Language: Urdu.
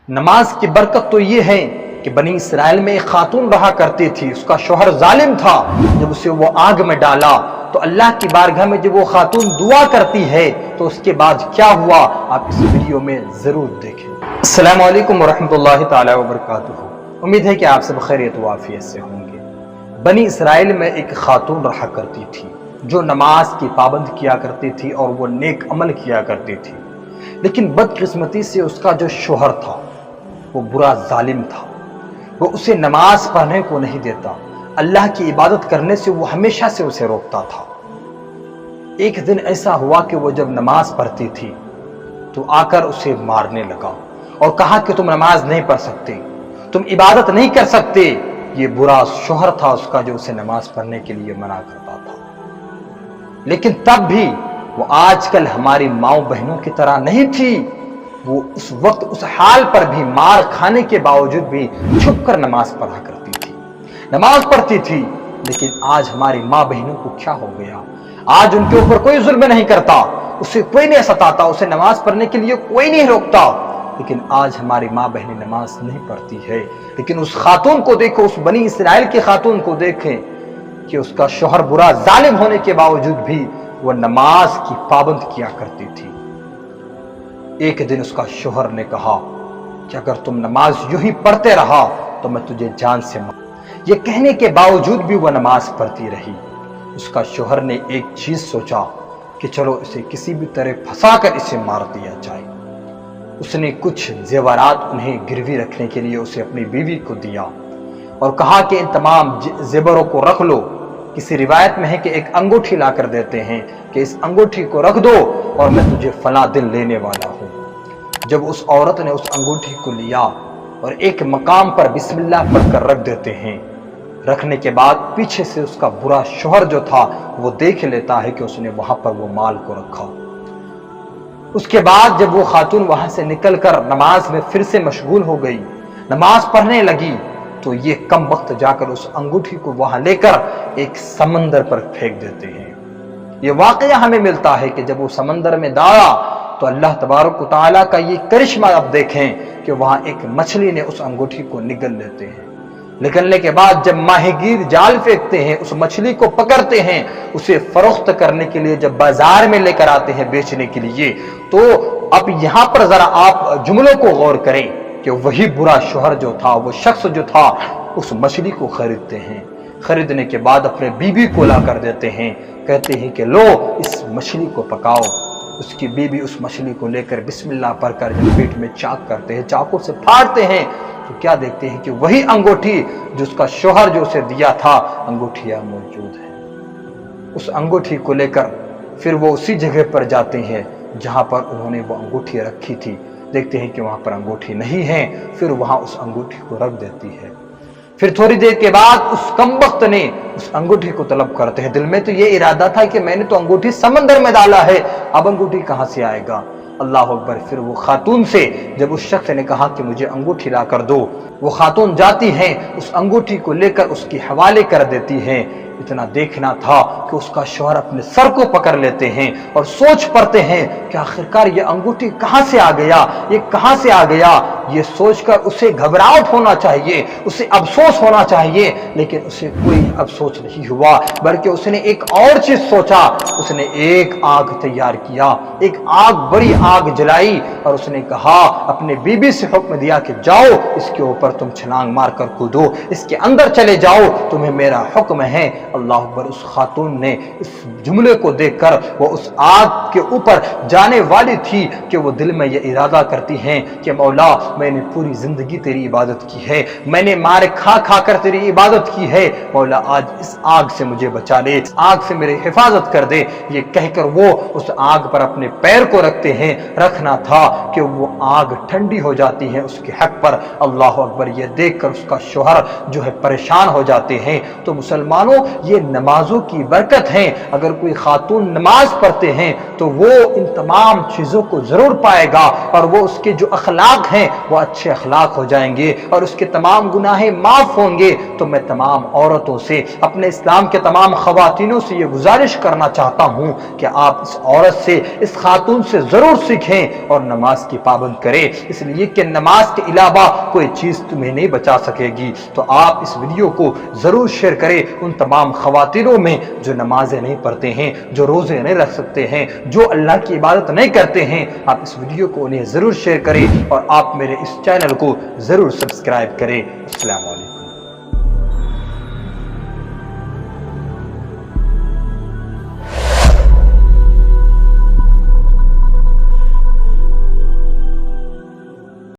نماز کی برکت تو یہ ہے کہ بنی اسرائیل میں ایک خاتون رہا کرتی تھی، اس کا شوہر ظالم تھا۔ جب اسے وہ آگ میں ڈالا تو اللہ کی بارگاہ میں جب وہ خاتون دعا کرتی ہے تو اس کے بعد کیا ہوا آپ اس ویڈیو میں ضرور دیکھیں۔ السلام علیکم ورحمۃ اللہ تعالی وبرکاتہ۔ امید ہے کہ آپ سب خیریت و عافیت سے ہوں گے۔ بنی اسرائیل میں ایک خاتون رہا کرتی تھی جو نماز کی پابند کیا کرتی تھی اور وہ نیک عمل کیا کرتی تھی، لیکن بدقسمتی سے اس کا جو شوہر تھا وہ برا ظالم تھا۔ وہ اسے نماز پڑھنے کو نہیں دیتا، اللہ کی عبادت کرنے سے وہ ہمیشہ سے اسے روکتا تھا۔ ایک دن ایسا ہوا کہ وہ جب نماز پڑھتی تھی تو آ کر اسے مارنے لگا اور کہا کہ تم نماز نہیں پڑھ سکتے، تم عبادت نہیں کر سکتے۔ یہ برا شوہر تھا اس کا جو اسے نماز پڑھنے کے لیے منع کرتا تھا۔ لیکن تب بھی وہ آج کل ہماری ماؤں بہنوں کی طرح نہیں تھی۔ وہ اس وقت اس حال پر بھی مار کھانے کے باوجود بھی چھپ کر نماز پڑھا کرتی تھی، نماز پڑھتی تھی۔ لیکن آج ہماری ماں بہنوں کو کیا ہو گیا؟ آج ان کے اوپر کوئی ظلم نہیں کرتا، اسے کوئی نہیں ستاتا، اسے نماز پڑھنے کے لیے کوئی نہیں روکتا۔ لیکن آج ہماری ماں بہنیں نماز نہیں پڑھتی ہے۔ لیکن اس خاتون کو دیکھو، اس بنی اسرائیل کی خاتون کو دیکھیں کہ اس کا شوہر برا ظالم ہونے کے باوجود بھی وہ نماز کی پابند کیا کرتی تھی۔ ایک دن اس کا شوہر نے کہا کہ اگر تم نماز یوں ہی پڑھتے رہا تو میں تجھے جان سے مار۔ یہ کہنے کے باوجود بھی وہ نماز پڑھتی رہی۔ اس کا شوہر نے ایک چیز سوچا کہ چلو اسے کسی بھی طرح پھنسا کر اسے مار دیا جائے۔ اس نے کچھ زیورات انہیں گروی رکھنے کے لیے اسے اپنی بیوی کو دیا اور کہا کہ ان تمام زیوروں کو رکھ لو۔ کسی روایت میں ہے کہ ایک انگوٹھی لا کر دیتے ہیں کہ اس انگوٹھی کو رکھ دو اور میں تجھے فلاں دن لینے والا ہوں۔ جب اس عورت نے اس انگوٹھی کو لیا اور ایک مقام پر بسم اللہ پڑھ کر رکھ دیتے ہیں، رکھنے کے بعد پیچھے سے اس کا برا شوہر جو تھا وہ دیکھ لیتا ہے کہ اس نے وہاں پر وہ مال کو رکھا۔ اس کے بعد جب وہ خاتون وہاں سے نکل کر نماز میں پھر سے مشغول ہو گئی، نماز پڑھنے لگی، تو یہ کم وقت جا کر اس انگوٹھی کو وہاں لے کر ایک سمندر پر پھینک دیتے ہیں۔ یہ واقعہ ہمیں ملتا ہے کہ جب وہ سمندر میں ڈالا تو اللہ تبارک و تعالیٰ کا یہ کرشمہ آپ دیکھیں کہ وہاں ایک مچھلی نے اس انگوٹھی کو نگل لیتے ہیں۔ نکلنے کے بعد جب ماہی گیر جال پھینکتے ہیں، اس مچھلی کو پکڑتے ہیں، اسے فروخت کرنے کے لیے جب بازار میں لے کر آتے ہیں بیچنے کے لیے، تو اب یہاں پر ذرا آپ جملوں کو غور کریں کہ وہی برا شوہر جو تھا، وہ شخص جو تھا، اس مچھلی کو خریدتے ہیں۔ خریدنے کے بعد اپنے بیوی کو لا کر دیتے ہیں، کہتے ہیں کہ لو اس مچھلی کو پکاؤ۔ اس کی بیوی اس مچھلی کو لے کر بسم اللہ پڑھ کر جب پیٹ میں چاک کرتے ہیں، چاقو سے پھاڑتے ہیں، تو کیا دیکھتے ہیں کہ وہی انگوٹھی جو اس کا شوہر جو اسے دیا تھا، انگوٹھیاں موجود ہے۔ اس انگوٹھی کو لے کر پھر وہ اسی جگہ پر جاتے ہیں جہاں پر انہوں نے وہ انگوٹھی رکھی تھی، دیکھتے ہیں کہ وہاں پر انگوٹھی نہیں ہے، پھر وہاں اس انگوٹھی کو رکھ دیتی ہے۔ پھر تھوڑی دیر کے بعد اس کمبخت نے اس انگوٹھی کو طلب کرتے ہیں۔ دل میں تو یہ ارادہ تھا کہ میں نے تو انگوٹھی سمندر میں ڈالا ہے، اب انگوٹھی کہاں سے آئے گا؟ اللہ اکبر۔ پھر وہ خاتون سے جب اس شخص نے کہا کہ مجھے انگوٹھی لا کر دو، وہ خاتون جاتی ہیں، اس انگوٹھی کو لے کر اس کے حوالے کر دیتی ہیں۔ اتنا دیکھنا تھا کہ اس کا شوہر اپنے سر کو پکڑ لیتے ہیں اور سوچ پڑتے ہیں کہ آخرکار یہ انگوٹھی کہاں سے آ گیا، یہ کہاں سے آ گیا۔ یہ سوچ کر اسے گھبراہٹ ہونا چاہیے، اسے افسوس ہونا چاہیے، لیکن اسے کوئی افسوس نہیں ہوا، بلکہ اس نے ایک اور چیز سوچا۔ اس نے ایک آگ تیار کیا، ایک بڑی آگ جلائی اور اس نے کہا، اپنے بیوی سے حکم دیا کہ جاؤ اس کے اوپر تم چھلانگ مار کر کودو، اس کے اندر چلے جاؤ، تمہیں میرا حکم ہے۔ اللہ اکبر۔ اس خاتون نے اس جملے کو دیکھ کر وہ اس آگ کے اوپر جانے والی تھی کہ وہ دل میں یہ ارادہ کرتی ہیں کہ مولا میں نے پوری زندگی تیری عبادت کی ہے، میں نے مار کھا کھا کر تیری عبادت کی ہے، مولا آج اس آگ سے مجھے بچا لے، اس آگ سے میری حفاظت کر دے۔ یہ کہہ کر وہ اس آگ پر اپنے پیر کو رکھتے ہیں۔ رکھنا تھا کہ وہ آگ ٹھنڈی ہو جاتی ہے اس کے حق پر۔ اللہ اکبر۔ یہ دیکھ کر اس کا شوہر جو ہے پریشان ہو جاتے ہیں۔ تو مسلمانوں یہ نمازوں کی برکت ہیں۔ اگر کوئی خاتون نماز پڑھتے ہیں تو وہ ان تمام چیزوں کو ضرور پائے گا، اور وہ اس کے جو اخلاق ہیں وہ اچھے اخلاق ہو جائیں گے، اور اس کے تمام گناہیں معاف ہوں گے۔ تو میں تمام عورتوں سے، اپنے اسلام کے تمام خواتینوں سے یہ گزارش کرنا چاہتا ہوں کہ آپ اس عورت سے، اس خاتون سے ضرور سیکھیں اور نماز کی پابند کریں، اس لیے کہ نماز کے علاوہ کوئی چیز تمہیں نہیں بچا سکے گی۔ تو آپ اس ویڈیو کو ضرور شیئر کریں ان تمام خواتینوں میں جو نمازیں نہیں پڑھتے ہیں، جو روزے نہیں رکھ سکتے ہیں، جو اللہ کی عبادت نہیں کرتے ہیں۔ آپ اس ویڈیو کو انہیں ضرور شیئر کریں، اور آپ میرے اس چینل کو ضرور سبسکرائب کریں۔ السلام علیکم۔